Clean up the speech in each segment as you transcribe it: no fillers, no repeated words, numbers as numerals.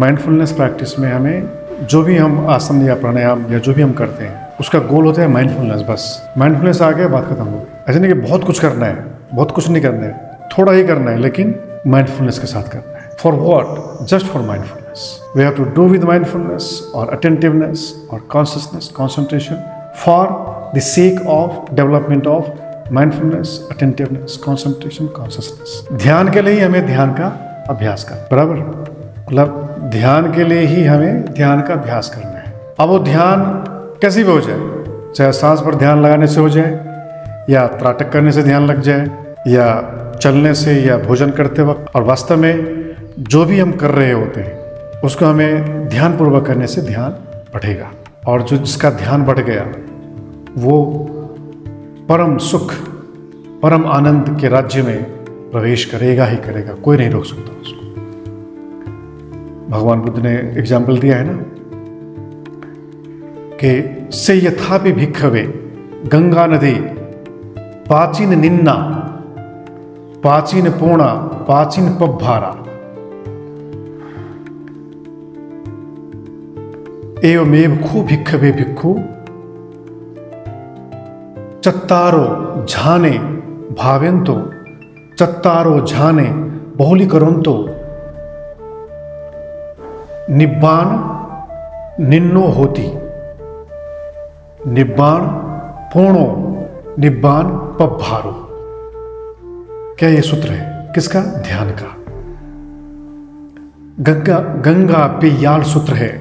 Mindfulness practice में हमें जो भी हम आसन या प्राणायाम या जो भी हम करते हैं उसका गोल होता है माइंडफुलनेस। बस माइंडफुलनेस आ गया, बात खत्म हो गई। ऐसे नहीं कि बहुत कुछ करना है, बहुत कुछ नहीं करना है, थोड़ा ही करना है, लेकिन माइंडफुलनेस के साथ करना है। For what? Just for mindfulness. We have to do with mindfulness और अटेंटिवनेस और consciousness, concentration for the sake of development of mindfulness, attentiveness, concentration, consciousness. ध्यान के लिए ही हमें ध्यान का अभ्यास करना, बराबर? मतलब ध्यान के लिए ही हमें ध्यान का अभ्यास करना है। अब वो ध्यान कैसी भी हो जाए, चाहे सांस पर ध्यान लगाने से हो जाए या त्राटक करने से ध्यान लग जाए या चलने से या भोजन करते वक्त, और वास्तव में जो भी हम कर रहे होते हैं उसको हमें ध्यानपूर्वक करने से ध्यान बढ़ेगा। और जो जिसका ध्यान बढ़ गया वो परम सुख, परम आनंद के राज्य में प्रवेश करेगा ही करेगा, कोई नहीं रोक सकता उसको। भगवान बुद्ध ने एग्जाम्पल दिया है ना कि से यथापि भिक्खवे गंगा नदी पाचीन निन्ना पाचीन पूर्णा पाचीन पब्भारा एवमेव खु भिक्खवे भिक्खु चत्तारो झाने भावेंतो चत्तारो झाने बहुलीकरोंतो निब्बान निन्नो होती निब्बान पूर्णो निब्बान पब्भारो। क्या ये सूत्र है? किसका? ध्यान का। गंगा गंगा पेय्याल सूत्र है।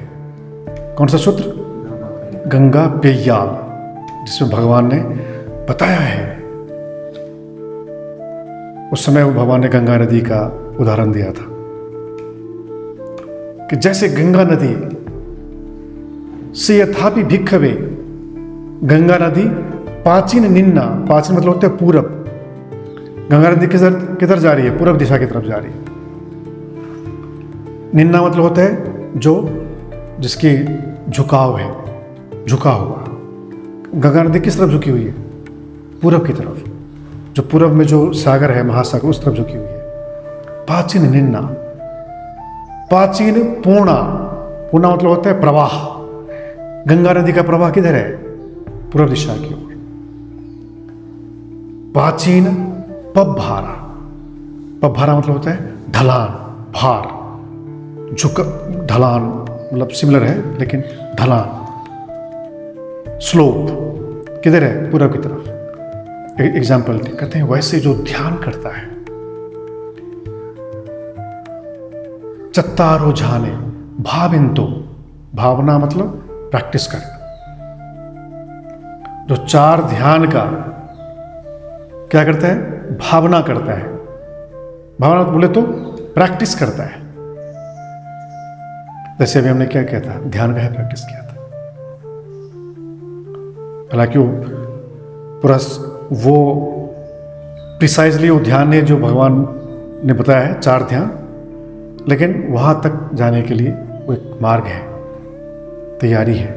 कौन सा सूत्र? गंगा पेय्याल, जिसमें भगवान ने बताया है। उस समय वो भगवान ने गंगा नदी का उदाहरण दिया था कि जैसे गंगा नदी से यथापि भिक्खवे, गंगा नदी पाचीन निन्ना, पाचीन मतलब होता है पूरब। गंगा नदी किधर जा रही है? पूरब दिशा की तरफ जा रही है। निन्ना मतलब होता है जो जिसकी झुकाव है, झुका हुआ। गंगा नदी किस तरफ झुकी हुई है? पूरब की तरफ। जो पूरब में जो सागर है, महासागर, उस तरफ झुकी हुई है। पाचीन निन्ना, पाचीन पूर्णा, पूर्णा मतलब होता है प्रवाह। गंगा नदी का प्रवाह किधर है? पूर्व दिशा की ओर। पाचीन पब्भारा, पब्भारा मतलब होता है ढलान, भार, झुक, ढलान मतलब सिमिलर है लेकिन ढलान, स्लोप किधर है? पूरब की तरफ। एग्जाम्पल कहते हैं वैसे जो ध्यान करता है, चत्तारो झाने भाविंतो, भावना मतलब प्रैक्टिस कर, जो चार ध्यान का क्या करता है? भावना करता है। भावना बोले तो प्रैक्टिस करता है। जैसे अभी हमने क्या किया था? ध्यान का है प्रैक्टिस किया था। हालांकि वो पूरा वो प्रिसाइजली वो ध्यान है जो भगवान ने बताया है, चार ध्यान, लेकिन वहां तक जाने के लिए वो एक मार्ग है, तैयारी है।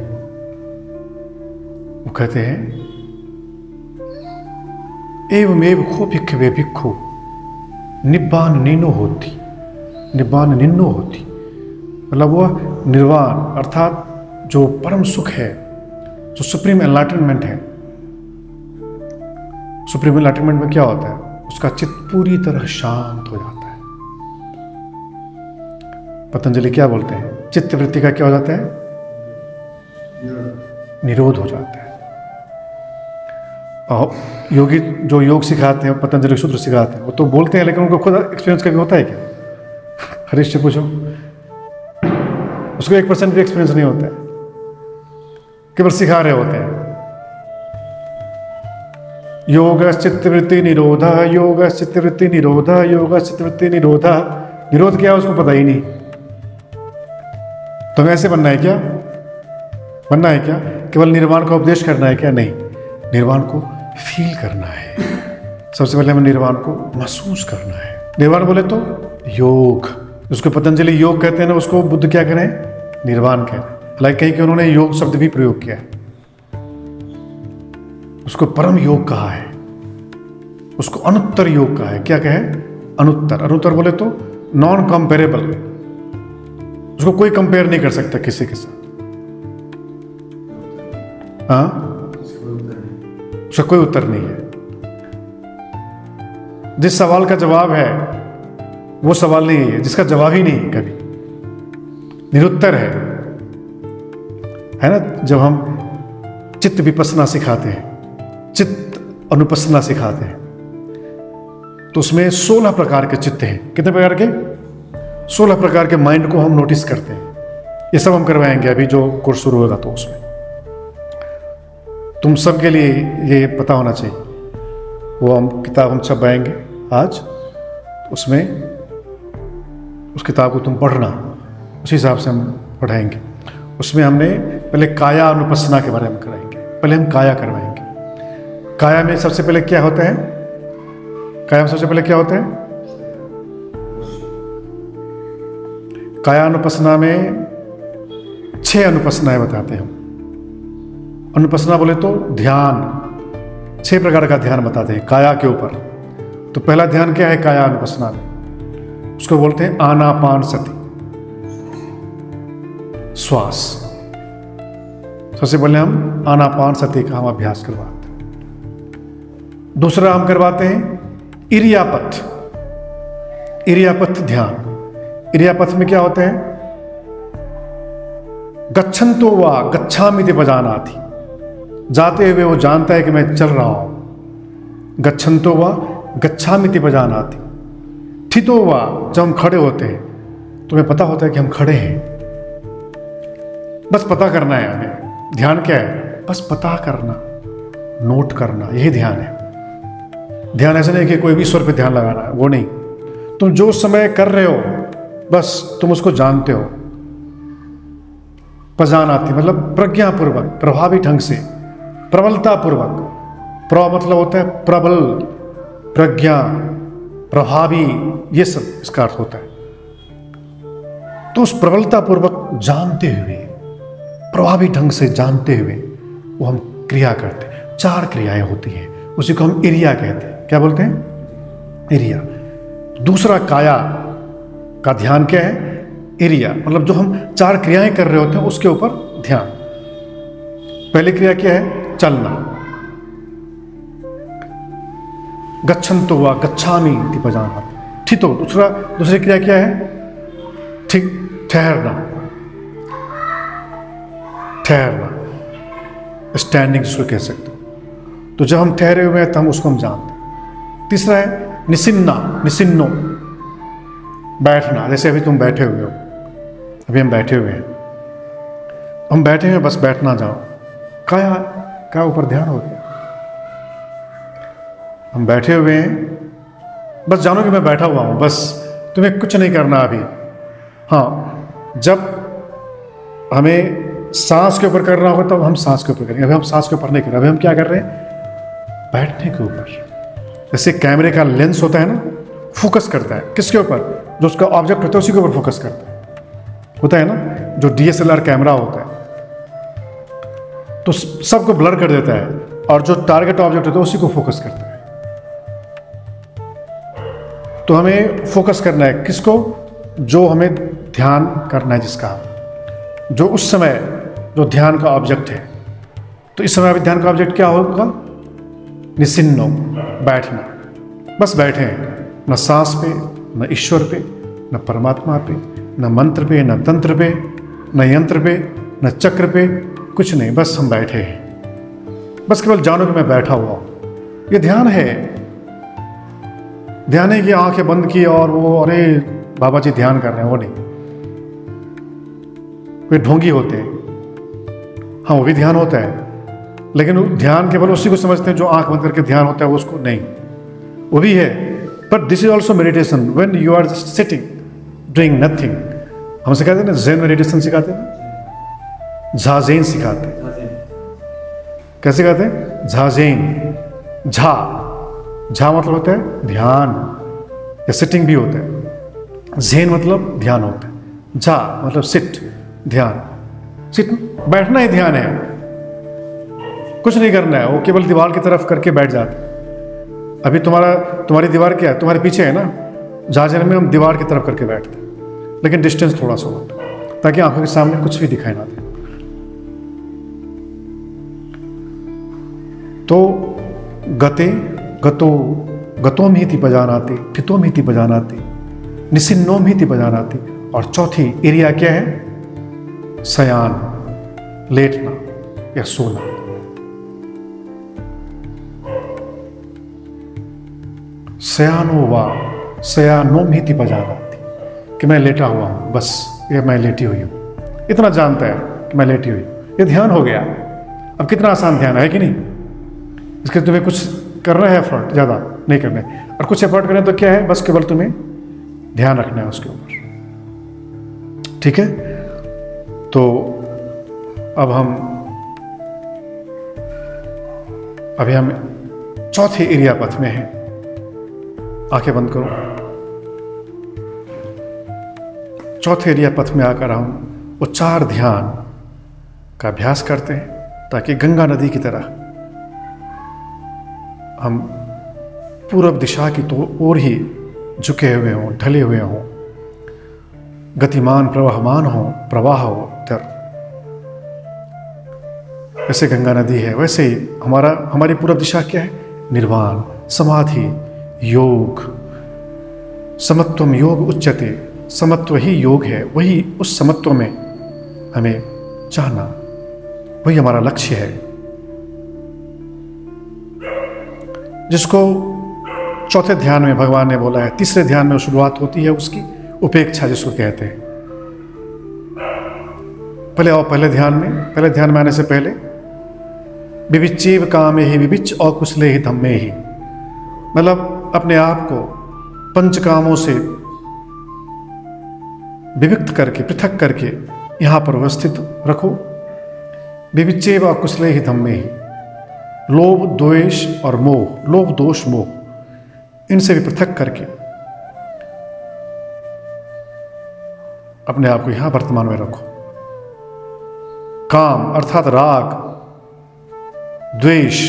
वो कहते हैं एवमेव खो भिक्खवे भिक्खु निब्बान निन्नो होती, निब्बान निन्नो होती मतलब वह निर्वाण अर्थात जो परम सुख है, जो सुप्रीम एनलाइटनमेंट है। सुप्रीम एनलाइटनमेंट में क्या होता है? उसका चित्त पूरी तरह शांत हो जाता है। पतंजलि क्या बोलते हैं? चित्त वृत्ति का क्या हो जाता है? निरोध हो जाता है। और योगी जो योग सिखाते हैं, पतंजलि सूत्र सिखाते हैं, वो तो बोलते हैं लेकिन उनको खुद एक्सपीरियंस कभी होता है क्या? हरीश से पूछो, उसको 1% भी एक्सपीरियंस नहीं होता है, केवल सिखा रहे होते हैं। योग चित्तवृत्ति निरोधा, योग चित्तवृत्ति निरोधा, योग चित्तवृत्ति निरोधा। निरोध क्या है उसको पता ही नहीं। तो हमें ऐसे बनना है क्या? बनना है क्या? केवल निर्वाण का उपदेश करना है क्या? नहीं, निर्वाण को फील करना है। सबसे पहले हमें निर्वाण को महसूस करना है। निर्वाण बोले तो योग, उसको पतंजलि योग कहते हैं ना, उसको बुद्ध क्या करें? निर्वाण कहें। हालांकि कहीं कि उन्होंने योग शब्द भी प्रयोग किया है, उसको परम योग कहा है, उसको अनुत्तर योग कहा है। क्या कहे? अनुत्तर। अनुत्तर बोले तो नॉन कंपेरेबल, उसको कोई कंपेयर नहीं कर सकता किसी के साथ। हाँ, उसका कोई उत्तर नहीं है। जिस सवाल का जवाब है वो सवाल नहीं है, जिसका जवाब ही नहीं कभी, निरुत्तर है ना। जब हम चित्त विपස්සना सिखाते हैं, चित्त अनुपස්සना सिखाते हैं, तो उसमें 16 प्रकार के चित्त हैं। कितने प्रकार के? 16 प्रकार के माइंड को हम नोटिस करते हैं। ये सब हम करवाएंगे अभी जो कोर्स शुरू होगा, तो उसमें तुम सबके लिए ये पता होना चाहिए। वो किताब हम छपवाएंगे आज, उसमें उस किताब को तुम पढ़ना, उसी हिसाब से हम पढ़ाएंगे। उसमें हमने पहले काया अनुपස්සना के बारे में कराएंगे। पहले हम काया करवाएंगे। काया में सबसे पहले क्या होता है? काया में सबसे पहले क्या होता है? काया अनुपස්සना में 6 अनुपස්සनाएं बताते हैं हम। अनुपස්සना बोले तो ध्यान, 6 प्रकार का ध्यान बताते हैं काया के ऊपर। तो पहला ध्यान क्या है काया अनुपස්සना में? उसको बोलते हैं आनापान सति, श्वास। सबसे पहले हम आनापान सति का हम अभ्यास करवाते हैं। दूसरा हम करवाते हैं इरियापथ। इरियापथ ध्यान। इरियापथ में क्या होता है? गच्छन्तो वा गच्छामिति बजानाति, जाते हुए वो जानता है कि मैं चल रहा हूं। गच्छन्तो वा गच्छामिति बजानाति। स्थितो वा, जब हम खड़े होते हैं तो हमें पता होता है कि हम खड़े हैं। बस पता करना है हमें। ध्यान क्या है? बस पता करना, नोट करना, यही ध्यान है। ध्यान ऐसा नहीं कि कोई भी ईश्वर पे ध्यान लगाना है, वो नहीं। तुम जो समय कर रहे हो बस तुम उसको जानते हो। पजानाति मतलब प्रज्ञापूर्वक, प्रभावी ढंग से, प्रबलतापूर्वक। प्र मतलब होता है प्रबल, प्रज्ञा, प्रभावी, ये सब इसका अर्थ होता है। तो उस प्रबलतापूर्वक जानते हुए, प्रभावी ढंग से जानते हुए वो हम क्रिया करते हैं। 4 क्रियाएं होती हैं, उसी को हम इरिया कहते हैं। क्या बोलते हैं? इरिया। दूसरा काया का ध्यान क्या है? इरिया मतलब जो हम 4 क्रियाएं कर रहे होते हैं उसके ऊपर ध्यान। पहली क्रिया क्या है? चलना। गच्छन्तो वा गच्छामि इति बजानाति। ठितो। दूसरी क्रिया क्या है? ठीक, ठहरना। ठहरना, स्टैंडिंग जिसको कह सकते हो। तो जब हम ठहरे हुए हैं तो हम उसको हम जानते हैं। तीसरा है निसिन्ना, निसिन्नो, बैठना। जैसे अभी तुम बैठे हुए हो, अभी हम बैठे हुए हैं, हम बैठे हैं, बस बैठना जाओ। क्या ऊपर ध्यान हो गया। हम बैठे हुए हैं, बस जानो कि मैं बैठा हुआ हूं, बस तुम्हें कुछ नहीं करना अभी। हाँ, जब हमें सांस के ऊपर करना होगा तब हम सांस के ऊपर करेंगे। अभी हम सांस के ऊपर नहीं कर रहे, अभी हम क्या कर रहे हैं? बैठने के ऊपर। जैसे कैमरे का लेंस होता है ना, फोकस करता है किसके ऊपर? जो उसका ऑब्जेक्ट होता है उसी के ऊपर फोकस करता है, होता है ना। जो DSLR कैमरा होता है तो सबको ब्लर कर देता है, और जो टारगेट ऑब्जेक्ट होता है उसी को फोकस करता है। तो हमें फोकस करना है किसको? जो हमें ध्यान करना है, जिसका जो उस समय जो ध्यान का ऑब्जेक्ट है। तो इस समय अभी ध्यान का ऑब्जेक्ट क्या होगा? निसिन्नो, बैठना। बस बैठे हैं, न सांस पे, न ईश्वर पे, न परमात्मा पे, न मंत्र पे, न तंत्र पे, न यंत्र पे, न चक्र पे, कुछ नहीं, बस हम बैठे हैं। बस केवल जानो कि मैं बैठा हुआ हूं। ये ध्यान है। ध्यान है कि आंखें बंद की और वो अरे बाबा जी ध्यान कर रहे हैं, वो नहीं। वे ढोंगी होते हैं, हाँ वो भी ध्यान होता है, लेकिन ध्यान केवल उसी को समझते हैं जो आंख बंद करके ध्यान होता है, वो उसको नहीं। वो भी है, but this is also meditation when you are just sitting doing nothing. हम सिखाते हैं ना, ज़ेन मेडिटेशन सिखाते हैं ना, झाजेन सिखाते हैं। कैसे सिखाते हैं? झाजेन। झा मतलब होता है ध्यान, या सिटिंग भी होता है। ज़ेन मतलब ध्यान होता है। झा मतलब सिट, ध्यान। सिट, बैठना ही ध्यान है, कुछ नहीं करना है। वो केवल दीवार की तरफ करके बैठ जाते। अभी तुम्हारी दीवार क्या है? तुम्हारे पीछे है ना। झाजेन में हम दीवार की तरफ करके बैठते हैं, लेकिन डिस्टेंस थोड़ा सा होता है। ताकि आंखों के सामने कुछ भी दिखाई ना दे। तो गते गतो गतोमिति बजानाति, ठितोमिति बजानाति, निसिन्नोमिति बजानाति। और चौथी एरिया क्या है? शयान, लेटना या सोना। शयानो वा शयानोमिति बजानाति, कि मैं लेटा हुआ हूं, बस ये मैं लेटी हुई हूं। इतना जानता है कि मैं लेटी हुई हूं। ये ध्यान हो गया। अब कितना आसान ध्यान है कि नहीं? इसके तुम्हें कुछ करना है एफर्ट, ज़्यादा नहीं करना है। और कुछ एफर्ट करना तो क्या है, बस केवल तुम्हें ध्यान रखना है उसके ऊपर। ठीक है? तो अब अभी हम चौथे एरिया पथ में हैं। आंखें बंद करो। चौथे एरिया पथ में आकर हम उच्चार ध्यान का अभ्यास करते हैं, ताकि गंगा नदी की तरह हम पूरब दिशा की ओर ही झुके हुए हों, ढले हुए हों, गतिमान प्रवाहमान हो, प्रवाह हो इधर। जैसे गंगा नदी है वैसे ही हमारी पूरब दिशा क्या है? निर्वाण, समाधि, योग। समत्वम योग उच्यते, समत्व ही योग है। वही उस समत्व में हमें चाहना, वही हमारा लक्ष्य है, जिसको चौथे ध्यान में भगवान ने बोला है। तीसरे ध्यान में शुरुआत होती है उसकी, उपेक्षा जिसको कहते हैं। पहले आओ पहले ध्यान में आने से पहले विविच्चेव कामे ही विविच और कुशले ही धम्मे ही, मतलब अपने आप को पंचकामों से विविक्त करके, पृथक करके यहाँ पर व्यवस्थित रखो। विविच्चेव और कुशले ही धम्मे ही, लोभ द्वेष और मोह, लोभ दोष मोह, इनसे भी पृथक करके अपने आप को यहां वर्तमान में रखो। काम अर्थात राग, द्वेष,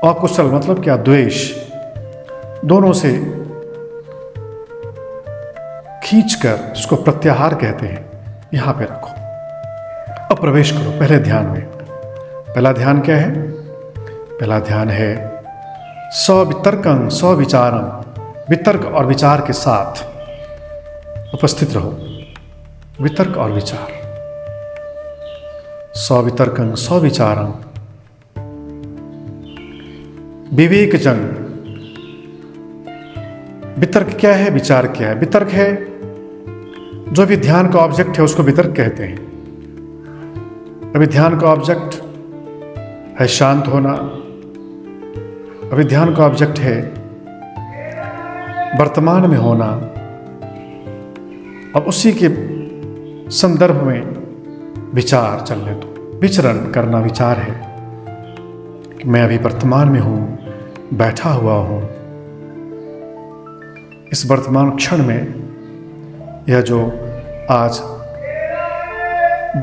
अकुशल मतलब क्या? द्वेष, दोनों से खींचकर, जिसको प्रत्याहार कहते हैं, यहां पे रखो। अब प्रवेश करो पहले ध्यान में। पहला ध्यान क्या है? पहला ध्यान है सवितर्कं सविचारं, वितर्क और विचार के साथ उपस्थित रहो। वितर्क और विचार, सवितर्कं सविचारं, विवेकजं। वितर्क क्या है? विचार क्या है? वितर्क है जो भी ध्यान का ऑब्जेक्ट है, उसको वितर्क कहते हैं। अभी ध्यान का ऑब्जेक्ट है शांत होना, अभी ध्यान का ऑब्जेक्ट है वर्तमान में होना। अब उसी के संदर्भ में विचार चलने दो। विचरण करना विचार है कि मैं अभी वर्तमान में हूं, बैठा हुआ हूं। इस वर्तमान क्षण में यह जो आज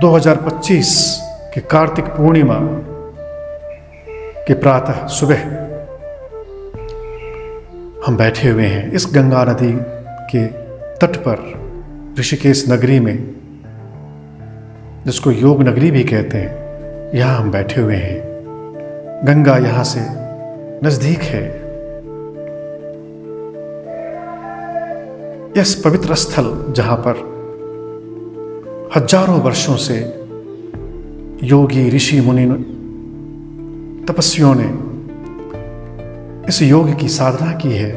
2025 के कार्तिक पूर्णिमा के प्रातः सुबह हम बैठे हुए हैं इस गंगा नदी के तट पर, ऋषिकेश नगरी में, जिसको योग नगरी भी कहते हैं। यहाँ हम बैठे हुए हैं। गंगा यहाँ से नजदीक है। यह पवित्र स्थल जहाँ पर हजारों वर्षों से योगी, ऋषि, मुनि, तपस्वियों ने इस योग की साधना की है,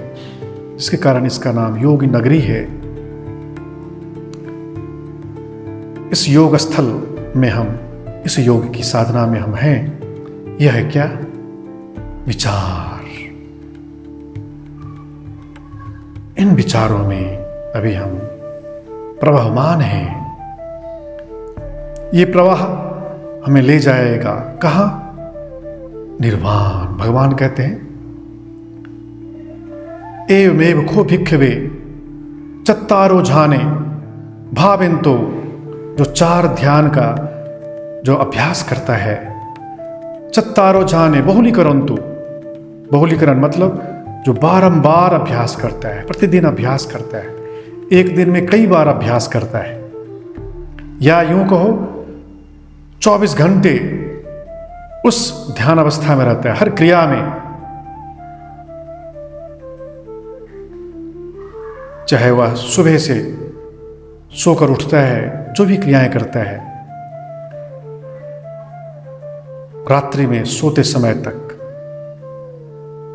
जिसके कारण इसका नाम योग नगरी है। इस योग स्थल में हम, इस योग की साधना में हम हैं। यह है क्या? विचार। इन विचारों में अभी हम प्रवाहमान हैं। ये प्रवाह हमें ले जाएगा कहाँ? निर्वाण। भगवान कहते हैं एवमेव खो भिक्षवे चत्तारो झाने भावेंतो। जो चार ध्यान का जो अभ्यास करता है, चत्तारो झाने बहुलीकरंतु। बहुलीकरण मतलब जो बारंबार अभ्यास करता है, प्रतिदिन अभ्यास करता है, एक दिन में कई बार अभ्यास करता है, या यूं कहो 24 घंटे उस ध्यान अवस्था में रहता है, हर क्रिया में, चाहे वह सुबह से सोकर उठता है, जो भी क्रियाएं करता है, रात्रि में सोते समय तक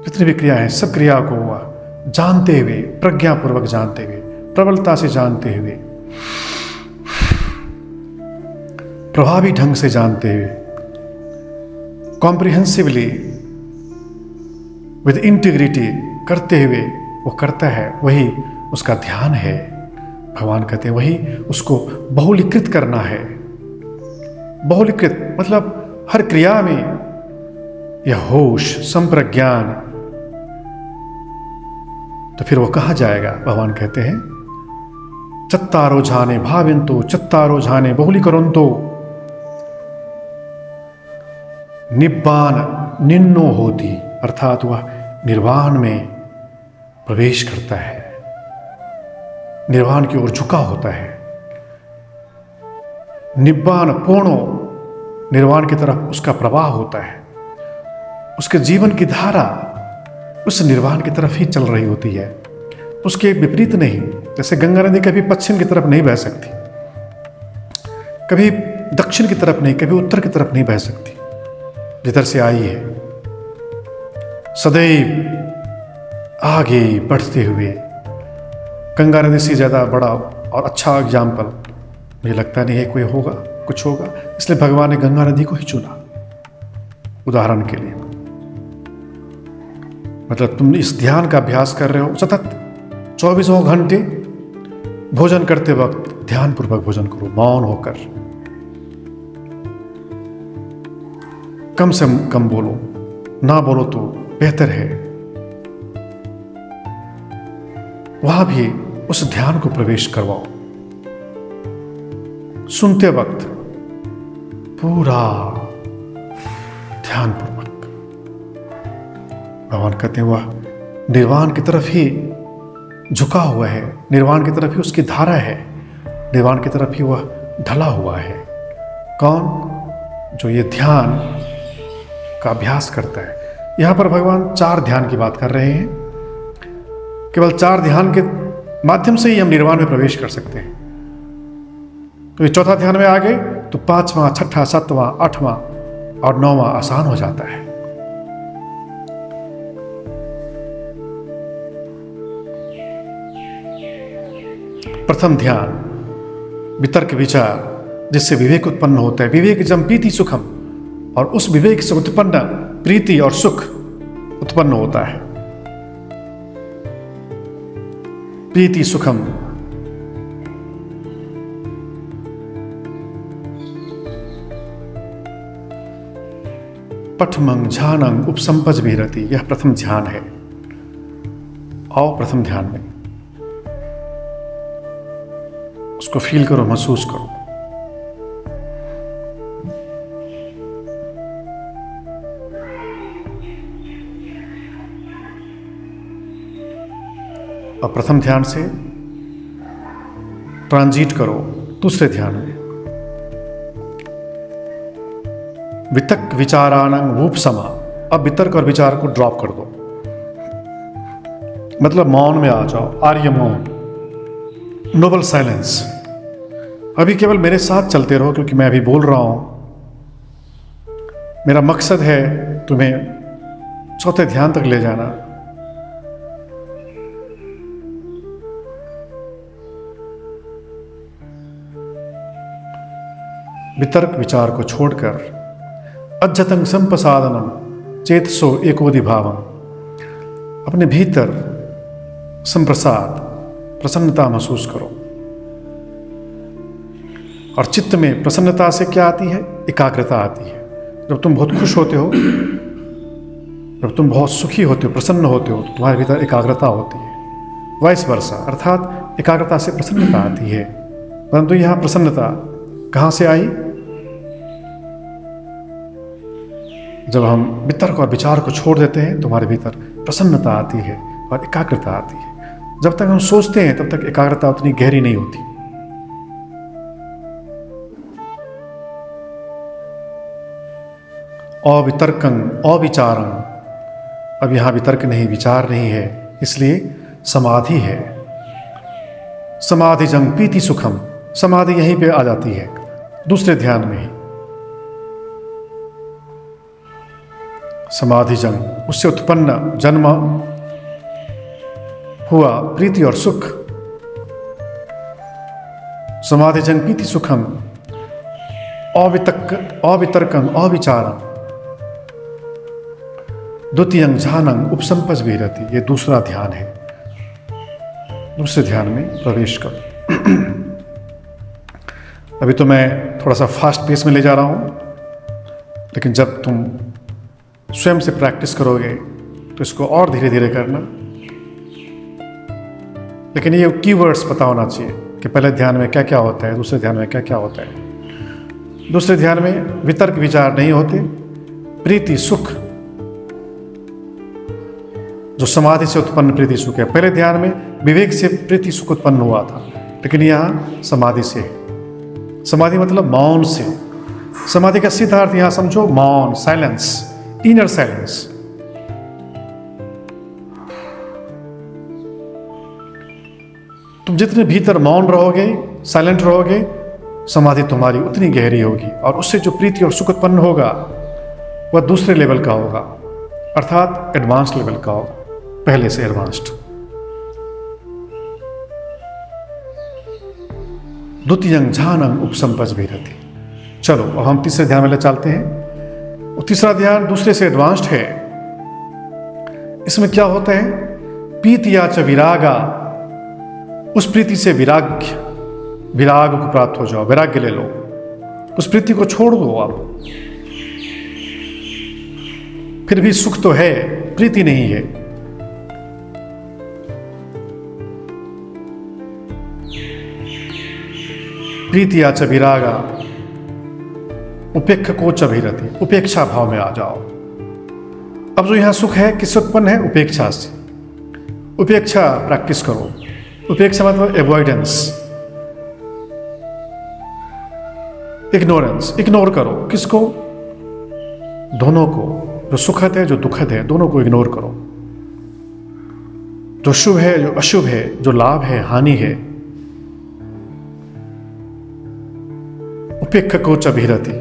जितनी भी क्रिया है, सब क्रिया को वह जानते हुए, प्रज्ञापूर्वक जानते हुए, प्रबलता से जानते हुए, प्रभावी ढंग से जानते हुए, कॉम्प्रिहेंसिवली विद इंटीग्रिटी करते हुए वो करता है, वही उसका ध्यान है। भगवान कहते हैं वही उसको बहुलीकृत करना है। बहुलीकृत मतलब हर क्रिया में यह होश, संप्रज्ञान, तो फिर वो कहाँ जाएगा? भगवान कहते हैं चत्तारो झाने भाविंतो चत्तारो झाने बहुलीकरंतो निब्बान निन्नो होती, अर्थात वह निर्वाण में प्रवेश करता है, निर्वाण की ओर झुका होता है। निब्बान पूर्णो, निर्वाण की तरफ उसका प्रवाह होता है, उसके जीवन की धारा उस निर्वाण की तरफ ही चल रही होती है, उसके विपरीत नहीं। जैसे गंगा नदी कभी पश्चिम की तरफ नहीं बह सकती, कभी दक्षिण की तरफ नहीं, कभी उत्तर की तरफ नहीं बह सकती, जिधर से आई है सदैव आगे बढ़ते हुए। गंगा नदी से ज़्यादा बड़ा और अच्छा एग्जाम्पल मुझे लगता नहीं है कोई होगा, कुछ होगा, इसलिए भगवान ने गंगा नदी को ही चुना उदाहरण के लिए। मतलब तुम इस ध्यान का अभ्यास कर रहे हो सतत 24 घंटे, भोजन करते वक्त ध्यानपूर्वक भोजन करो, मौन होकर, कम से कम बोलो, ना बोलो तो बेहतर है। वहां भी उस ध्यान को प्रवेश करवाओ। सुनते वक्त पूरा ध्यानपूर्वक। भगवान कहते हैं वह निर्वाण की तरफ ही झुका हुआ है, निर्वाण की तरफ ही उसकी धारा है, निर्वाण की तरफ ही वह ढला हुआ है। कौन? जो ये ध्यान का अभ्यास करता है। यहां पर भगवान 4 ध्यान की बात कर रहे हैं। केवल 4 ध्यान के माध्यम से ही हम निर्वाण में प्रवेश कर सकते हैं। तो ये चौथा ध्यान में आ गए तो 5वां, 6वां, 7वां, 8वां और 9वां आसान हो जाता है। प्रथम ध्यान वितर्क विचार, जिससे विवेक उत्पन्न होता है। विवेक जम प्रीति सुखम, और उस विवेक से उत्पन्न प्रीति और सुख उत्पन्न होता है। प्रीति सुखम, पठमंग ध्यानंग उपसंपज विहरति, यह प्रथम ध्यान है। आओ प्रथम ध्यान में उसको फील करो, महसूस करो। और प्रथम ध्यान से ट्रांजिट करो दूसरे ध्यान में। वितर्क विचारानंग वूपसमा, अब वितर्क और विचार को ड्रॉप कर दो, मतलब मौन में आ जाओ, आर्य मौन, नोबल साइलेंस। अभी केवल मेरे साथ चलते रहो, क्योंकि मैं अभी बोल रहा हूं। मेरा मकसद है तुम्हें चौथे ध्यान तक ले जाना। वितर्क विचार को छोड़कर अज्जतं संप्रसादनम चेतसो एकोदि भावम, अपने भीतर संप्रसाद, प्रसन्नता महसूस करो। और चित्त में प्रसन्नता से क्या आती है? एकाग्रता आती है। जब तुम बहुत खुश होते हो, जब तुम बहुत सुखी होते हो, प्रसन्न होते हो, तो तुम्हारे भीतर एकाग्रता होती है। वाइस वर्सा, अर्थात एकाग्रता से प्रसन्नता आती है। परंतु यहाँ प्रसन्नता कहाँ से आई? जब हम वितर्क और विचार को छोड़ देते हैं, तुम्हारे भीतर प्रसन्नता आती है और एकाग्रता आती है। जब तक हम सोचते हैं तब तक एकाग्रता उतनी गहरी नहीं होती। अवितर्कं अविचारं, अब यहाँ वितर्क नहीं, विचार नहीं है, इसलिए समाधि है। समाधिजं पीति सुखम, समाधि यहीं पे आ जाती है दूसरे ध्यान में ही। समाधिजं, उससे उत्पन्न जन्म हुआ प्रीति और सुख। समाधिजं पीति सुखम अवितर्कं अविचारं द्वितीयं ध्यानं उपसंपद्भिरति, ये दूसरा ध्यान है। दूसरे ध्यान में प्रवेश करो। अभी तो मैं थोड़ा सा फास्ट पेस में ले जा रहा हूं, लेकिन जब तुम स्वयं से प्रैक्टिस करोगे तो इसको और धीरे धीरे करना। लेकिन ये कीवर्ड्स पता होना चाहिए कि पहले ध्यान में क्या क्या होता है, दूसरे ध्यान में क्या क्या होता है। दूसरे ध्यान में वितर्क विचार नहीं होते, प्रीति सुख, जो समाधि से उत्पन्न प्रीति सुख है। पहले ध्यान में विवेक से प्रीति सुख उत्पन्न हुआ था, लेकिन यहाँ समाधि से है। समाधि मतलब मौन से। समाधि का सीधा अर्थ यहाँ समझो मौन, साइलेंस, इनर साइलेंस। तुम जितने भीतर मौन रहोगे, साइलेंट रहोगे, समाधि तुम्हारी उतनी गहरी होगी, और उससे जो प्रीति और सुख उत्पन्न होगा वह दूसरे लेवल का होगा, अर्थात एडवांस लेवल का होगा, पहले से एडवांस्ड। द्वितीयं ध्यानं उपसंपद्भिरति। चलो अब हम तीसरे ध्यान में चलते हैं। वो तीसरा ध्यान दूसरे से एडवांस्ड है। इसमें क्या होता है? पीतिया च विरागा, उस प्रीति से विराग को प्राप्त हो जाओ, वैराग्य ले लो, उस प्रीति को छोड़ दो आप। फिर भी सुख तो है, प्रीति नहीं है। प्रीतिया च विरागा उपेक्षको च अभिरति, उपेक्षा भाव में आ जाओ। अब जो यहां सुख है किससे उत्पन्न है? उपेक्षा से। उपेक्षा प्रैक्टिस करो। उपेक्षा मतलब एवॉइडेंस, इग्नोरेंस, इग्नोर करो। किसको? दोनों को, जो सुखद है जो दुखद है, दोनों को इग्नोर करो। जो शुभ है जो अशुभ है, जो लाभ है हानि है। उपेक्षको च अभिरति,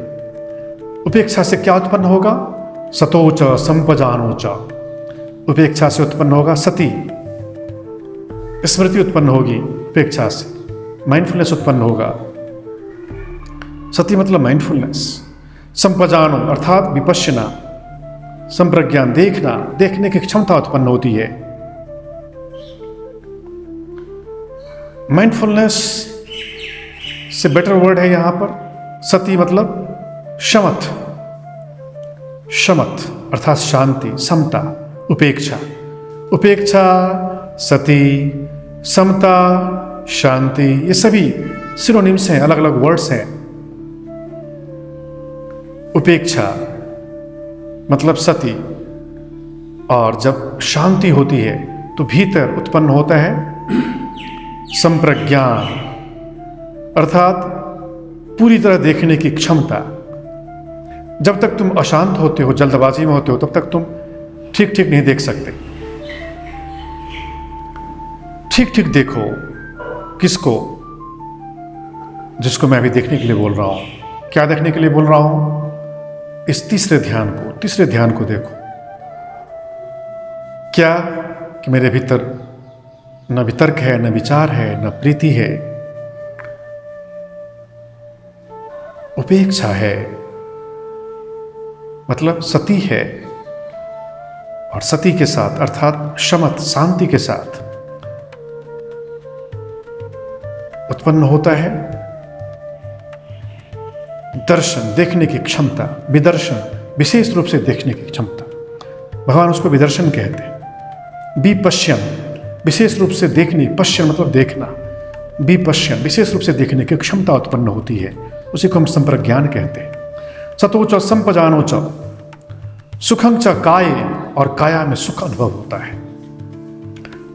उपेक्षा से क्या उत्पन्न होगा? सतोच संपजानोच, उपेक्षा से उत्पन्न होगा सती, स्मृति उत्पन्न होगी उपेक्षा से, माइंडफुलनेस उत्पन्न होगा। सती मतलब माइंडफुलनेस। संपजानो अर्थात विपश्यना, संप्रज्ञान, देखना, देखने की क्षमता उत्पन्न होती है। माइंडफुलनेस से बेटर वर्ड है यहां पर सती, मतलब शमत, शमत अर्थात शांति, समता, उपेक्षा। उपेक्षा, सती, समता, शांति, ये सभी सिनोनिम्स हैं, अलग अलग वर्ड्स हैं। उपेक्षा मतलब सती, और जब शांति होती है तो भीतर उत्पन्न होता है संप्रज्ञान, अर्थात पूरी तरह देखने की क्षमता। जब तक तुम अशांत होते हो, जल्दबाजी में होते हो, तब तक तुम ठीक ठीक नहीं देख सकते। ठीक ठीक देखो। किसको? जिसको मैं अभी देखने के लिए बोल रहा हूं। क्या देखने के लिए बोल रहा हूं? इस तीसरे ध्यान को देखो। क्या? कि मेरे भीतर न वितर्क है, न विचार है, न प्रीति है, उपेक्षा है, मतलब सती है। और सती के साथ अर्थात शमत, शांति के साथ उत्पन्न होता है दर्शन, देखने की क्षमता, विदर्शन, विशेष रूप से देखने की क्षमता। भगवान उसको विदर्शन कहते हैं। विपश्यन, विशेष रूप से देखने, पश्यन मतलब देखना, विपश्यन विशेष रूप से देखने की क्षमता उत्पन्न होती है, उसी को हम संप्रज्ञान कहते हैं। सतोच संपजानोच, सुखं च काय, और काया में सुख अनुभव होता है।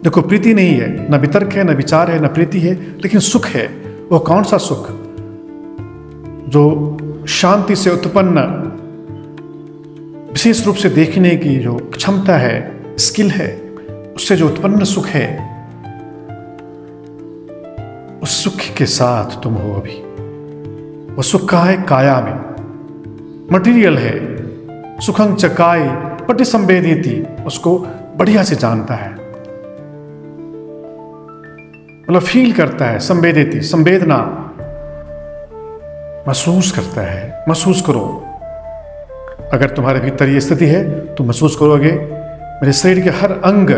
देखो प्रीति नहीं है, न वितर्क है, न विचार है, न प्रीति है, लेकिन सुख है। वो कौन सा सुख? जो शांति से उत्पन्न विशेष रूप से देखने की जो क्षमता है, स्किल है, उससे जो उत्पन्न सुख है, उस सुख के साथ तुम हो अभी। वो सुख कहाँ है? काया में, मटीरियल है। सुखं च काय पटि संवेदिति, उसको बढ़िया से जानता है, मतलब फील करता है। संवेदिति, संवेदना, महसूस करता है। महसूस करो, अगर तुम्हारे भीतर ये स्थिति है तो महसूस करोगे मेरे शरीर के हर अंग,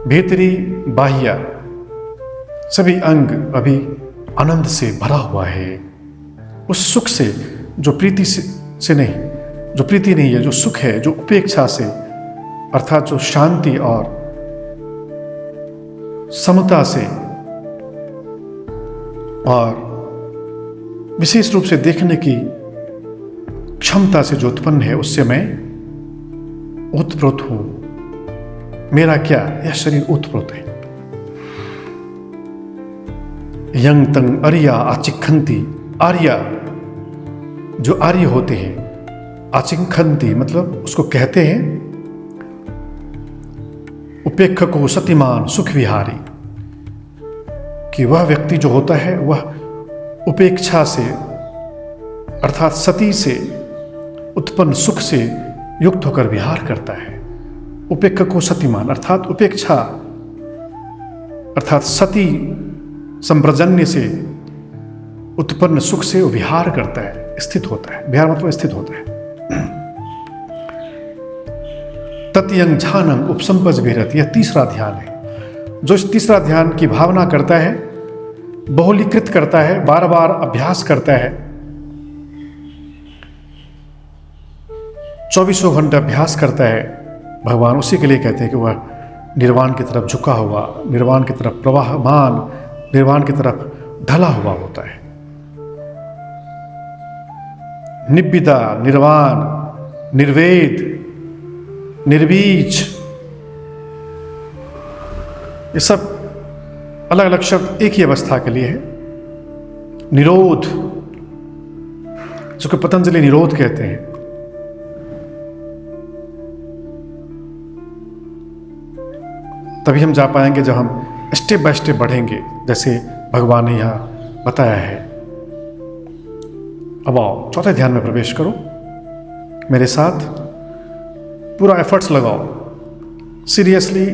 भीतरी बाह्य सभी अंग अभी आनंद से भरा हुआ है। उस सुख से, जो प्रीति से नहीं, जो प्रीति नहीं है, जो सुख है, जो उपेक्षा से, अर्थात जो शांति और समता से और विशेष रूप से देखने की क्षमता से जो उत्पन्न है, उससे मैं ओतप्रोत हूं। मेरा क्या? यह शरीर ओतप्रोत है। यंग तंग आर्या आचिखंती, आर्या जो आर्य होते हैं, आचिखंती मतलब उसको कहते हैं उपेक्षको सतिमान सुख विहारी, कि वह व्यक्ति जो होता है वह उपेक्षा से अर्थात सती से उत्पन्न सुख से युक्त होकर विहार करता है। उपेक्षको सतिमान अर्थात उपेक्षा अर्थात सती संप्रजन्य से उत्पन्न सुख से वो विहार करता है, स्थित होता है। विहार मतलब स्थित होता है। तत्यंग ध्यानम उपसंपज विरत, यह तीसरा ध्यान है। जो इस तीसरा ध्यान की भावना करता है, बहुलीकृत करता है, बार बार अभ्यास करता है, 24 घंटे अभ्यास करता है, भगवान उसी के लिए कहते हैं कि वह निर्वाण की तरफ झुका हुआ, निर्वाण की तरफ प्रवाहमान, निर्वाण की तरफ ढला हुआ होता है। निब्बिदा, निर्वाण, निर्वेद, निर्बीज, ये सब अलग अलग शब्द एक ही अवस्था के लिए है। निरोध, जिसको पतंजलि निरोध कहते हैं। तभी हम जा पाएंगे जब हम स्टेप बाय स्टेप बढ़ेंगे, जैसे भगवान ने यहां बताया है। अब आओ चौथे ध्यान में प्रवेश करो, मेरे साथ पूरा एफर्ट्स लगाओ, सीरियसली,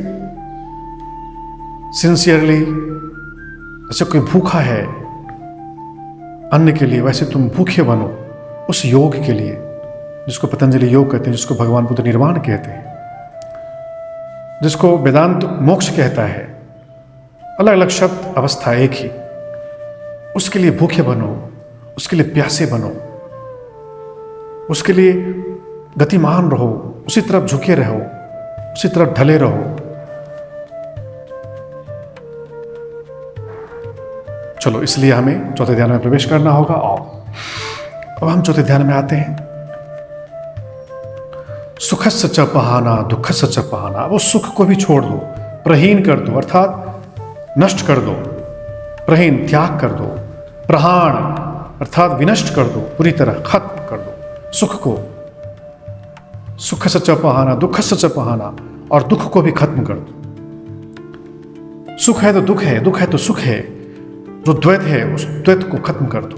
सिंसियरली। जैसे कोई भूखा है अन्न के लिए, वैसे तुम भूखे बनो उस योग के लिए, जिसको पतंजलि योग कहते हैं, जिसको भगवान बुद्ध निर्वाण कहते हैं, जिसको वेदांत मोक्ष कहता है। अलग अलग शब्द, अवस्था एक ही। उसके लिए भूखे बनो, उसके लिए प्यासे बनो, उसके लिए गतिमान रहो, उसी तरफ झुके रहो, उसी तरफ ढले रहो। चलो, इसलिए हमें चौथे ध्यान में प्रवेश करना होगा। आओ अब हम चौथे ध्यान में आते हैं। सुखस्य च पहाना दुखस्य च पहाना। वो सुख को भी छोड़ दो, प्रहीन कर दो, अर्थात नष्ट कर दो। प्रहीन त्याग कर दो, प्रहाण अर्थात विनष्ट कर दो, पूरी तरह खत्म कर दो सुख को। सुखस्य च पहाना दुखस्य च पहाना, और दुख को भी खत्म कर दो। सुख है तो दुख है, दुख है तो सुख है, जो द्वैत है उस द्वैत को खत्म कर दो।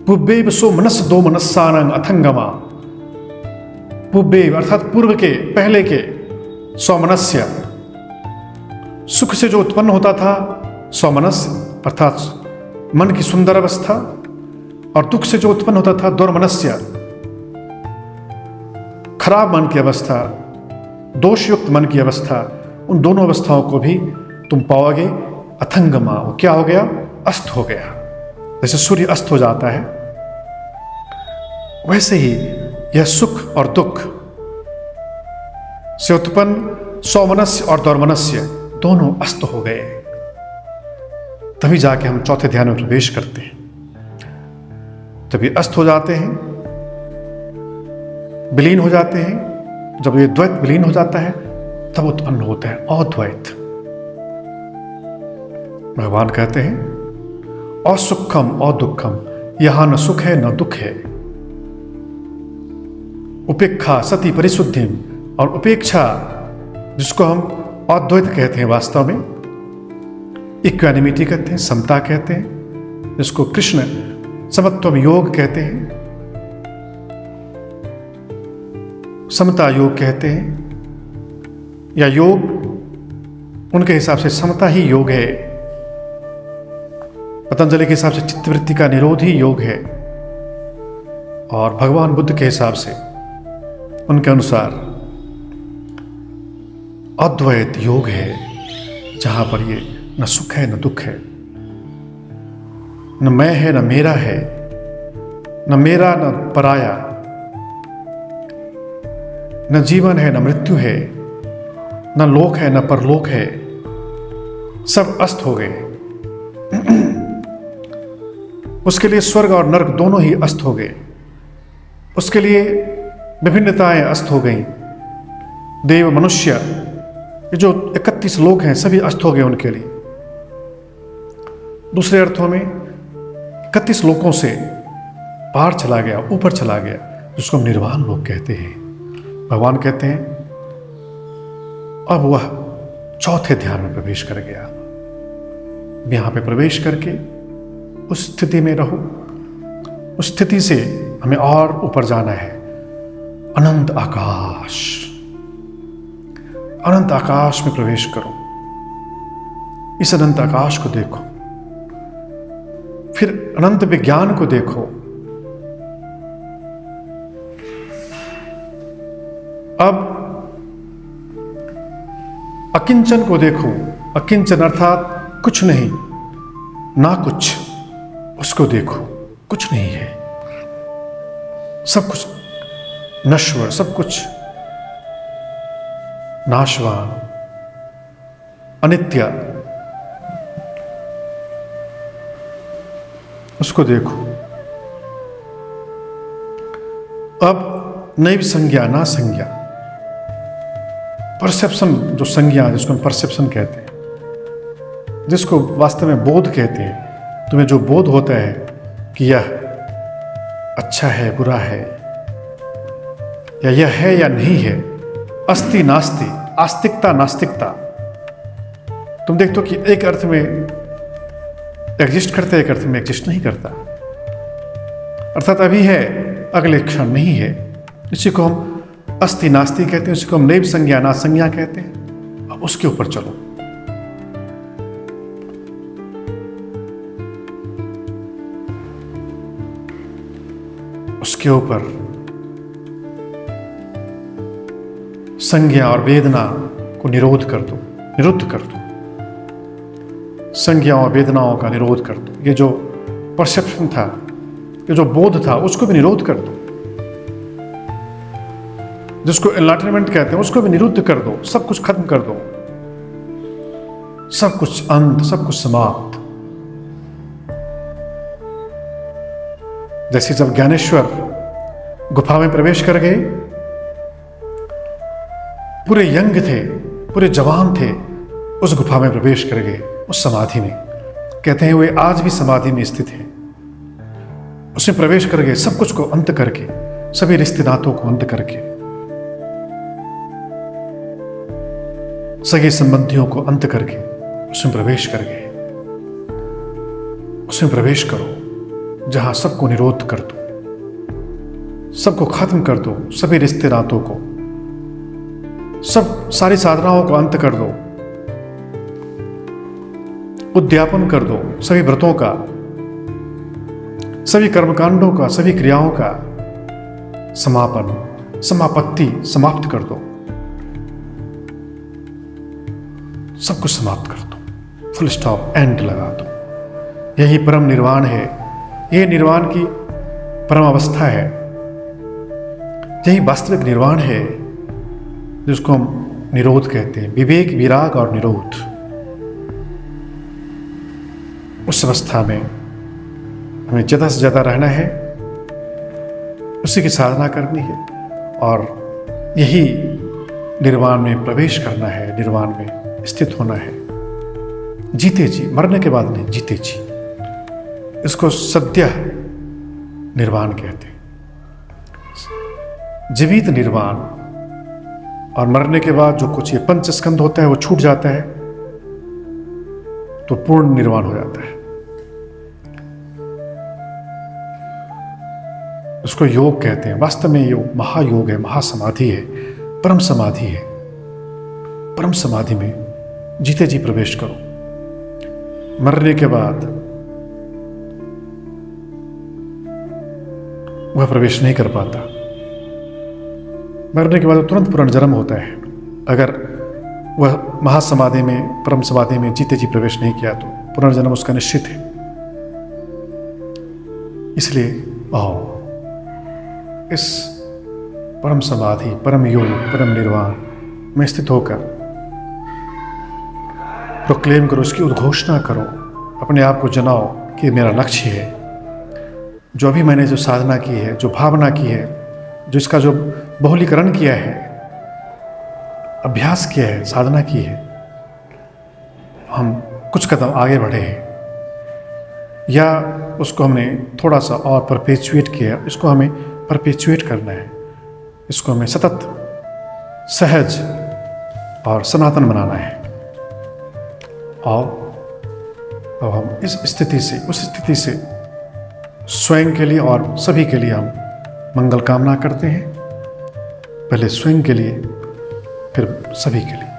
पुब्बेव सो मनस दो मनस्सानंग अथंगमा। पुब्बेव अर्थात पूर्व के, पहले के, सौमनस्य, सुख से जो उत्पन्न होता था सौमनस्य अर्थात मन की सुंदर अवस्था, और दुख से जो उत्पन्न होता था दुर्मनस्य, खराब मन की अवस्था, दोषयुक्त मन की अवस्था। उन दोनों अवस्थाओं को भी तुम पाओगे। अथंगमा, वो क्या हो गया? अस्त हो गया। जैसे सूर्य अस्त हो जाता है, वैसे ही यह सुख और दुख से उत्पन्न सौमनस्य और दुर्मनस्य दोनों अस्त हो गए। तभी जाके हम चौथे ध्यान में प्रवेश करते हैं। जब ये अस्त हो जाते हैं, विलीन हो जाते हैं, जब ये द्वैत विलीन हो जाता है, तब उत्पन्न होता है अद्वैत। भगवान कहते हैं असुखम अदुखम, यहां न सुख है न दुख है। उपेक्षा सति परिशुद्धि, और उपेक्षा जिसको हम अद्वैत कहते हैं, वास्तव में इक्वानिमिटी कहते हैं, समता कहते हैं, जिसको कृष्ण समत्वम योग कहते हैं, समता योग कहते हैं, या योग उनके हिसाब से समता ही योग है। पतंजलि के हिसाब से चित्तवृत्ति का निरोध ही योग है, और भगवान बुद्ध के हिसाब से, उनके अनुसार अद्वैत योग है, जहां पर ये न सुख है न दुख है, न मैं है न मेरा है, न मेरा न पराया, न जीवन है न मृत्यु है, न लोक है न परलोक है, सब अस्त हो गए। उसके लिए स्वर्ग और नरक दोनों ही अस्त हो गए, उसके लिए विभिन्नताएं अस्त हो गई। देव मनुष्य, ये जो 31 लोक हैं, सभी अस्त हो गए उनके लिए। दूसरे अर्थों में 31 लोकों से पार चला गया, ऊपर चला गया, जिसको हम निर्वाण लोक कहते हैं। भगवान कहते हैं अब वह चौथे ध्यान में प्रवेश कर गया। यहां पे प्रवेश करके उस स्थिति में रहो, उस स्थिति से हमें और ऊपर जाना है। अनंत आकाश, अनंत आकाश में प्रवेश करो, इस अनंत आकाश को देखो, फिर अनंत विज्ञान को देखो। अब अकिंचन को देखो। अकिंचन अर्थात कुछ नहीं, ना कुछ, उसको देखो। कुछ नहीं है, सब कुछ नश्वर, सब कुछ नाशवान, अनित्य, उसको देखो। अब नई संज्ञा, ना संज्ञा, परसेप्शन, जो संज्ञा जिसको हम परसेप्शन कहते हैं, जिसको वास्तव में बोध कहते हैं। तुम्हें जो बोध होता है कि यह अच्छा है, बुरा है, या यह है या नहीं है, अस्ति नास्ति, आस्तिकता नास्तिकता। तुम देखते हो कि एक अर्थ में एग्जिस्ट करता है, एक अर्थ में एग्जिस्ट नहीं करता, अर्थात अभी है, अगले क्षण नहीं है। इसी को हम अस्ति नास्ति कहते हैं, इसी को हम नैव संज्ञा ना संज्ञा कहते हैं। अब उसके ऊपर चलो। उसके ऊपर संज्ञा और वेदना को निरोध कर दो, निरुद्ध कर दो। संज्ञाओं और वेदनाओं का निरोध कर दो। ये जो परसेप्शन था, ये जो बोध था, उसको भी निरोध कर दो। जिसको एनलाइटनमेंट कहते हैं, उसको भी निरुद्ध कर दो। सब कुछ खत्म कर दो, सब कुछ अंत, सब कुछ समाप्त। जैसे जब ज्ञानेश्वर गुफा में प्रवेश कर गए, पूरे यंग थे, पूरे जवान थे, उस गुफा में प्रवेश कर गए, उस समाधि में। कहते हैं वे आज भी समाधि में स्थित हैं। उसमें प्रवेश कर गए, सब कुछ को अंत करके, सभी रिश्ते नातों को अंत करके, सगे संबंधियों को अंत करके उसमें प्रवेश कर गए। उसमें प्रवेश करो जहां सबको निरोध कर दो, सबको खत्म कर दो, सभी रिश्ते नातों को, सब सारी साधनाओं को अंत कर दो, उद्यापन कर दो सभी व्रतों का, सभी कर्मकांडों का, सभी क्रियाओं का समापन, समापत्ति, समाप्त कर दो। सब कुछ समाप्त कर दो, फुल स्टॉप, एंड लगा दो। यही परम निर्वाण है। यह निर्वाण की परम अवस्था है। यही वास्तविक निर्वाण है, जिसको हम निरोध कहते हैं। विवेक, विराग और निरोध। उस अवस्था में हमें ज़्यादा से ज़्यादा रहना है, उसी की साधना करनी है, और यही निर्वाण में प्रवेश करना है, निर्वाण में स्थित होना है। जीते जी, मरने के बाद नहीं, जीते जी। इसको सद्य निर्वाण कहते हैं। जीवित निर्वाण, और मरने के बाद जो कुछ ये पंच स्कंद होता है वो छूट जाता है तो पूर्ण निर्वाण हो जाता है। उसको योग कहते हैं। वास्तव में ये महायोग है, महासमाधि है, परम समाधि है। परम समाधि में जीते जी प्रवेश करो। मरने के बाद वह प्रवेश नहीं कर पाता। मरने के बाद तुरंत पुनर्जन्म होता है। अगर वह महासमाधि में, परम समाधि में जीते जी प्रवेश नहीं किया तो पुनर्जन्म उसका निश्चित है। इसलिए आओ इस परम समाधि, परम योग, परम निर्वाण में स्थित होकर प्रोक्लेम करो, इसकी उद्घोषणा करो, अपने आप को जनाओ कि मेरा लक्ष्य है। जो अभी मैंने जो साधना की है, जो भावना की है, जो इसका जो बहुलीकरण किया है, अभ्यास किया है, साधना की है, हम कुछ कदम आगे बढ़े हैं या उसको हमने थोड़ा सा और परपेचुएट किया, इसको हमें परपेचुएट करना है, इसको हमें सतत, सहज और सनातन बनाना है। और अब हम इस स्थिति से, उस स्थिति से स्वयं के लिए और सभी के लिए हम मंगल कामना करते हैं। पहले स्वयं के लिए, फिर सभी के लिए।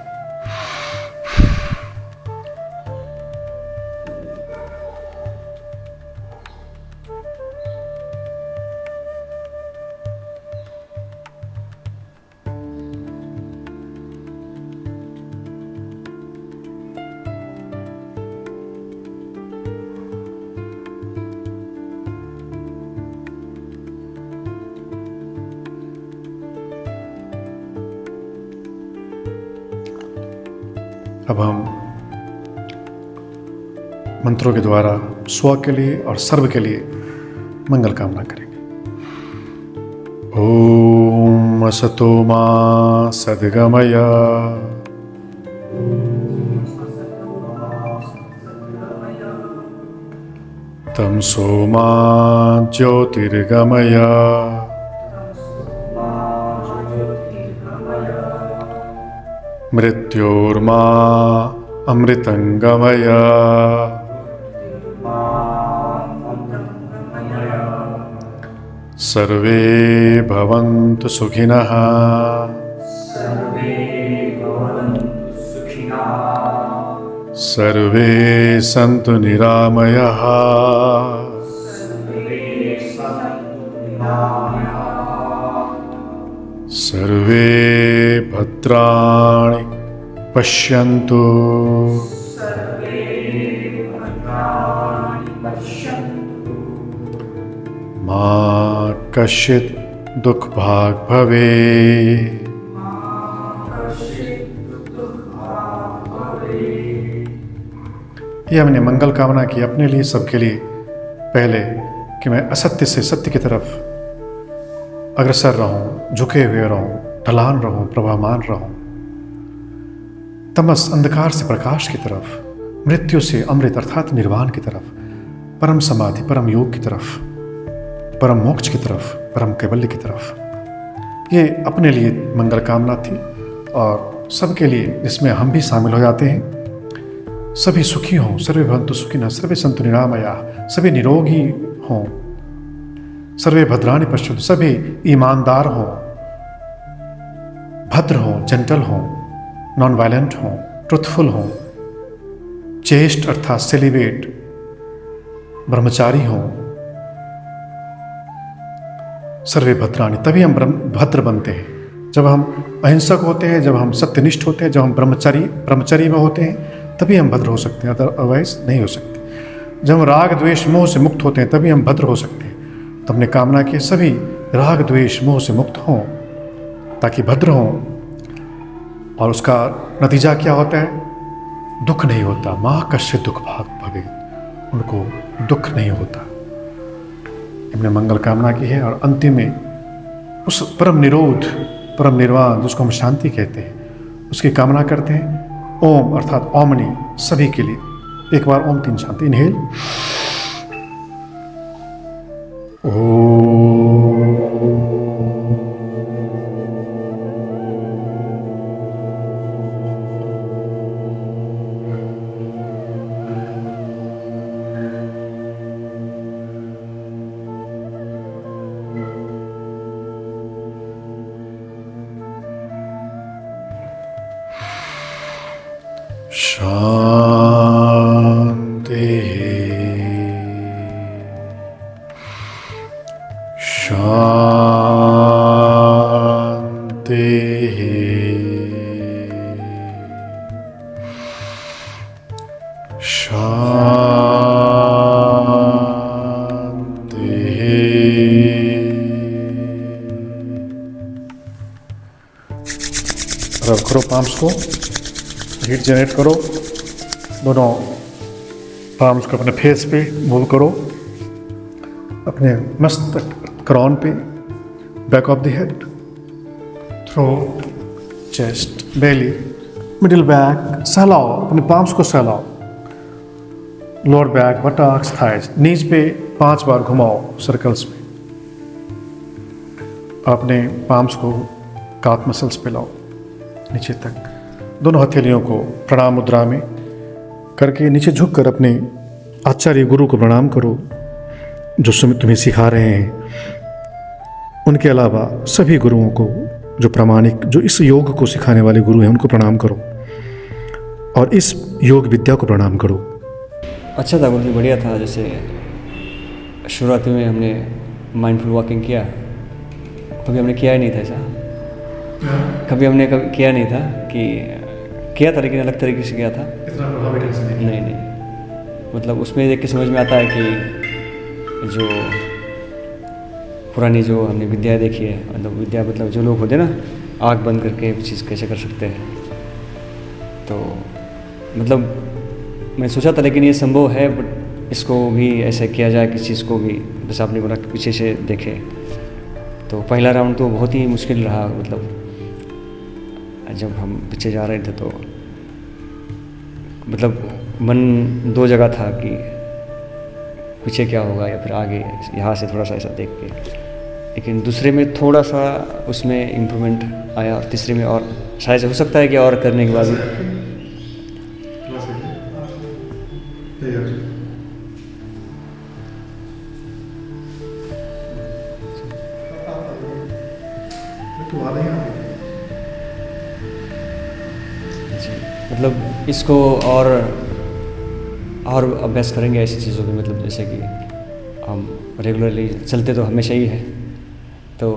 अब हम मंत्रों के द्वारा स्व के लिए और सर्व के लिए मंगल कामना करेंगे। ओम असतो मा सद्गमय, तमसो मा ज्योतिर्गमय, मृत्योर्मा अमृतंगमय, सर्वे भवन्तु सुखिनः, सर्वे सन्तु निरामयाः, सर्वे भद्राणि पश्यन्तु, मा कश्चित् दुःखभाग् भवेत्। ये हमने मंगल कामना की अपने लिए, सबके लिए। पहले कि मैं असत्य से सत्य की तरफ अग्रसर रहूं, झुके हुए रहूं, ढलान रहूं, प्रभामान रहूं, तमस अंधकार से प्रकाश की तरफ, मृत्यु से अमृत अर्थात निर्वाण की तरफ, परम समाधि, परम योग की तरफ, परम मोक्ष की तरफ, परम कैवल्य की तरफ। ये अपने लिए मंगल कामना थी और सबके लिए, जिसमें हम भी शामिल हो जाते हैं। सभी सुखी हों, सर्वे भवन्तु सुखिनः, सर्वे सन्तु निरामयाः, सभी निरोगी हों, सर्वे भद्राणि पश्यन्तु, सभी ईमानदार हों, भद्र हों, जेंटल हों, नॉन वायलेंट हों, ट्रुथफुल हों, चेष्ट अर्थात सेलिब्रेट, ब्रह्मचारी हों, सर्वे भद्राणि। तभी हम भद्र बनते हैं जब हम अहिंसक होते हैं, जब हम सत्यनिष्ठ होते हैं, जब हम ब्रह्मचर्य में होते हैं, तभी हम भद्र हो सकते हैं, अदरवाइज नहीं हो सकते। जब हम राग द्वेष मोह से मुक्त होते हैं तभी हम भद्र हो सकते हैं। तो हमने कामना की सभी राग द्वेष मोह से मुक्त हों ताकि भद्र हों। और उसका नतीजा क्या होता है? दुख नहीं होता। माँ कश्चित् दुःखभाग् भवेत्, उनको दुख नहीं होता। हमने मंगल कामना की है और अंतिम में उस परम निरोध, परम निर्वाण जिसको हम शांति कहते हैं, उसकी कामना करते हैं। ओम अर्थात ओमनी सभी के लिए। एक बार ओम 3 शांति। इनहेल ओम। शांति शांति शांति। रब करो पाम्स को, हीट जनरेट करो, दोनों पाम्स को अपने फेस पे मूव करो, अपने मस्तक क्रॉन पे, back of the head, throat, chest, belly, middle back, सहलाओ, अपने पाम्स को सहलाओ, lower back, buttocks, thighs, knees पे 5 बार घुमाओ सर्कल्स में। अपने पाम्स को काफ मसल्स पे लाओ नीचे तक, दोनों हथेलियों को प्रणाम मुद्रा में करके नीचे झुककर अपने आचार्य गुरु को प्रणाम करो जो तुम्हें सिखा रहे हैं। उनके अलावा सभी गुरुओं को जो प्रामाणिक, जो इस योग को सिखाने वाले गुरु हैं, उनको प्रणाम करो और इस योग विद्या को प्रणाम करो। अच्छा था गुरु जी, बढ़िया था। जैसे शुरुआत में हमने माइंडफुल वॉकिंग किया, कभी हमने किया ही नहीं था ऐसा, कभी किया नहीं था कि किया था, लेकिन अलग तरीके से किया था। नहीं, मतलब उसमें देख के समझ में आता है कि जो पुरानी जो हमने विद्या देखी है, मतलब विद्या मतलब जो लोग होते हैं ना, आँख बंद करके चीज़ कैसे कर सकते हैं। तो मतलब मैं सोचा था, लेकिन ये संभव है, बट इसको भी ऐसे किया जाए कि चीज़ को भी, जैसे आपने बोला कि पीछे से देखे। तो पहला राउंड तो बहुत ही मुश्किल रहा, मतलब जब हम पीछे जा रहे थे तो मतलब मन 2 जगह था कि पीछे क्या होगा या फिर आगे, यहाँ से थोड़ा सा ऐसा देख के। लेकिन दूसरे में थोड़ा सा उसमें इम्प्रूवमेंट आया, और तीसरे में और शायद हो सकता है कि और करने के बाद मतलब इसको और अभ्यास करेंगे ऐसी चीज़ों की। मतलब जैसे कि हम रेगुलरली चलते तो हमेशा ही है, तो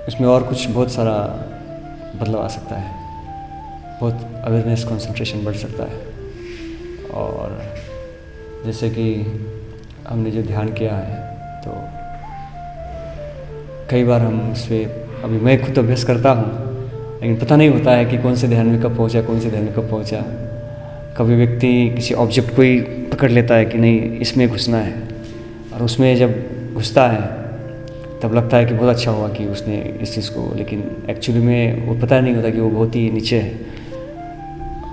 उसमें और कुछ बहुत सारा बदलाव आ सकता है, बहुत अवेयरनेस, कंसंट्रेशन बढ़ सकता है। और जैसे कि हमने जो ध्यान किया है, तो कई बार हम उस पर, अभी मैं खुद अभ्यास करता हूँ, लेकिन पता नहीं होता है कि कौन से ध्यान में कब पहुँचा, कौन से ध्यान में कब पहुँचा। कभी व्यक्ति किसी ऑब्जेक्ट को ही पकड़ लेता है कि नहीं इसमें घुसना है, और उसमें जब घुसता है तब लगता है कि बहुत अच्छा हुआ कि उसने इस चीज़ को, लेकिन एक्चुअली में वो पता नहीं होता कि वो बहुत ही नीचे है।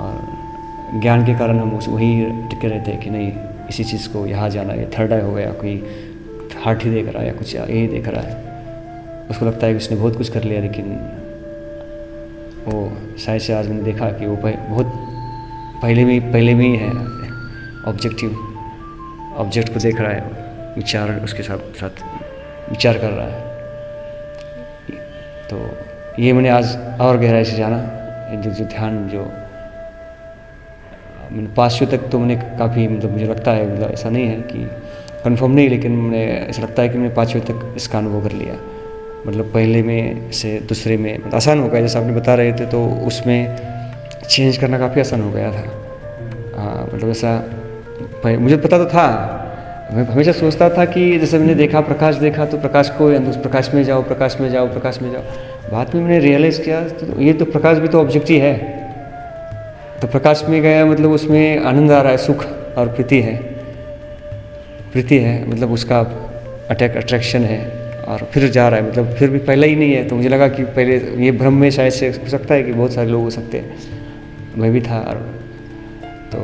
और ज्ञान के कारण हम वही टिके रहते हैं कि नहीं इसी चीज़ को यहाँ जाना है, थर्ड आई हो गया, कोई हार्ट ही देख रहा है या कुछ यही देख रहा है, उसको लगता है कि उसने बहुत कुछ कर लिया। लेकिन वो शायद से आज मैंने देखा कि वो बहुत पहले में ही है, ऑब्जेक्ट को देख रहा है, विचार उसके साथ विचार कर रहा है। तो ये मैंने आज और गहराई से जाना, जो ध्यान जो मैंने 5 तक तो मैंने काफ़ी, मतलब मुझे लगता है, मतलब ऐसा नहीं है कि कंफर्म नहीं, लेकिन मुझे ऐसा लगता है कि मैंने 5 तक इसका अनुभव कर लिया। मतलब पहले में से दूसरे में मतलब आसान हो गया, जैसे आपने बता रहे थे, तो उसमें चेंज करना काफ़ी आसान हो गया था। हाँ, मतलब ऐसा मुझे पता तो था, मैं हमेशा सोचता था कि जैसे मैंने देखा प्रकाश देखा तो प्रकाश को उस प्रकाश में जाओ, प्रकाश में जाओ, प्रकाश में जाओ। बाद में मैंने रियलाइज़ किया तो ये तो प्रकाश भी तो ऑब्जेक्ट ही है। तो प्रकाश में गया मतलब उसमें आनंद आ रहा है, सुख और प्रीति है, मतलब उसका अट्रैक्शन है, और फिर जा रहा है, मतलब फिर भी पहला ही नहीं है। तो मुझे लगा कि पहले ये भ्रम में शायद से हो सकता है कि बहुत सारे लोग हो सकते हैं, मैं भी था। और तो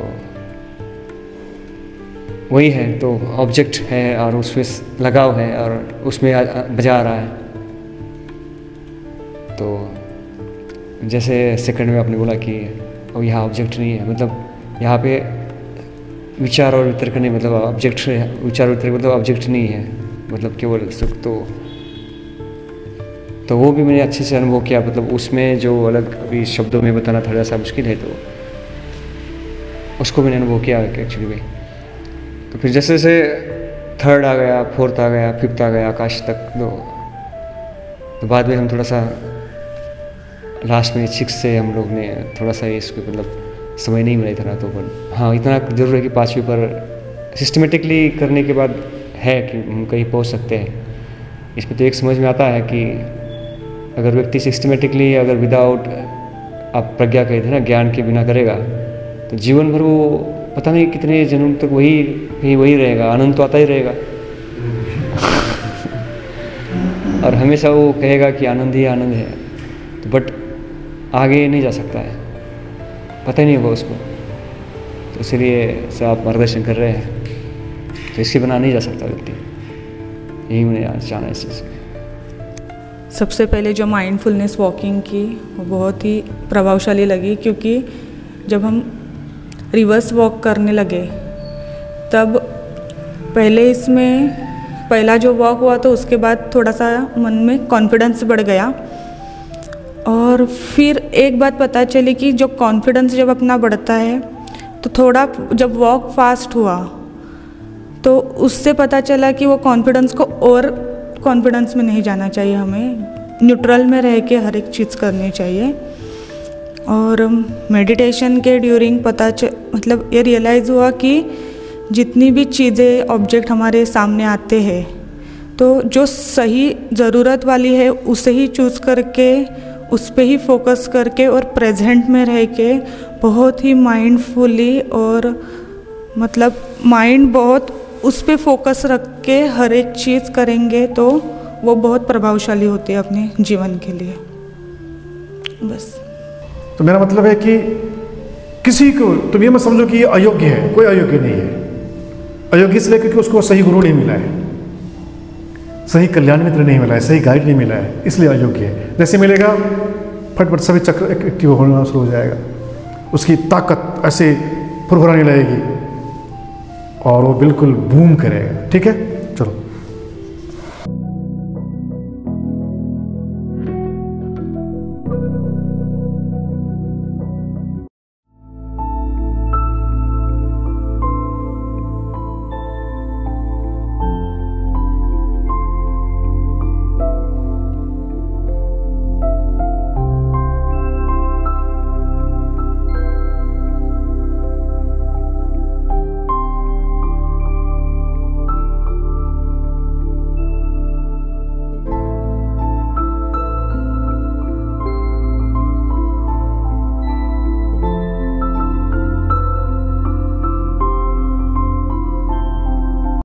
वही है, तो ऑब्जेक्ट है और उसमें लगाव है और उसमें मज़ा आ रहा है। तो जैसे सेकंड में आपने बोला कि अब यहाँ ऑब्जेक्ट नहीं है, मतलब यहाँ पे विचार और वितर्क नहीं, मतलब ऑब्जेक्ट है, विचार वितर्क मतलब ऑब्जेक्ट नहीं है, मतलब केवल सुख। तो वो भी मैंने अच्छे से अनुभव किया। मतलब उसमें जो अलग अभी शब्दों में बताना थोड़ा सा मुश्किल है, तो उसको मैंने अनुभव किया एक्चुअली में। तो फिर जैसे जैसे थर्ड आ गया, फोर्थ आ गया, फिफ्थ आ गया, आकाश तक, तो बाद में हम थोड़ा सा लास्ट में 6 से हम लोग ने थोड़ा सा इसको मतलब समय नहीं मिला इतना, तो पर हाँ इतना ज़रूर है कि 5वीं पर सिस्टमेटिकली करने के बाद है कि हम कहीं पहुंच सकते हैं। इसमें तो एक समझ में आता है कि अगर व्यक्ति सिस्टमेटिकली अगर विदाउट आप प्रज्ञा कहते हैं ना, ज्ञान के बिना करेगा तो जीवन भर वो पता नहीं कितने जन्म तक वही रहेगा, आनंद तो आता ही रहेगा और हमेशा वो कहेगा कि आनंद ही आनंद है, तो बट आगे नहीं जा सकता है, पता ही नहीं होगा उसको। तो इसलिए से आप मार्गदर्शन कर रहे हैं, तो इसके बिना नहीं जा सकता व्यक्ति। यही मैंने आज जाना है इस चीज़ में। सबसे पहले जो माइंडफुलनेस वॉकिंग की वो बहुत ही प्रभावशाली लगी, क्योंकि जब हम रिवर्स वॉक करने लगे तब पहले इसमें पहला जो वॉक हुआ तो उसके बाद थोड़ा सा मन में कॉन्फिडेंस बढ़ गया, और फिर एक बात पता चली कि जो कॉन्फिडेंस जब अपना बढ़ता है तो थोड़ा जब वॉक फास्ट हुआ तो उससे पता चला कि वो कॉन्फिडेंस को और कॉन्फिडेंस में नहीं जाना चाहिए, हमें न्यूट्रल में रह के हर एक चीज़ करनी चाहिए। और मेडिटेशन के ड्यूरिंग मतलब ये रियलाइज़ हुआ कि जितनी भी चीज़ें ऑब्जेक्ट हमारे सामने आते हैं तो जो सही ज़रूरत वाली है उसे ही चूज़ करके उस पे ही फोकस करके और प्रेजेंट में रह के बहुत ही माइंडफुली और मतलब माइंड बहुत उस पे फोकस रख के हर एक चीज़ करेंगे तो वो बहुत प्रभावशाली होती है अपने जीवन के लिए। बस तो मेरा मतलब है कि किसी को तुम ये मत समझो कि ये अयोग्य है, कोई अयोग्य नहीं है। अयोग्य इसलिए क्योंकि उसको सही गुरु नहीं मिला है, सही कल्याण मित्र नहीं मिला है, सही गाइड नहीं मिला है, इसलिए अयोग्य है। जैसे मिलेगा फटफट सभी चक्र एक्टिव होना शुरू हो जाएगा, उसकी ताकत ऐसे फुरफुराने लगेगी और वो बिल्कुल बूम करेगा। ठीक है।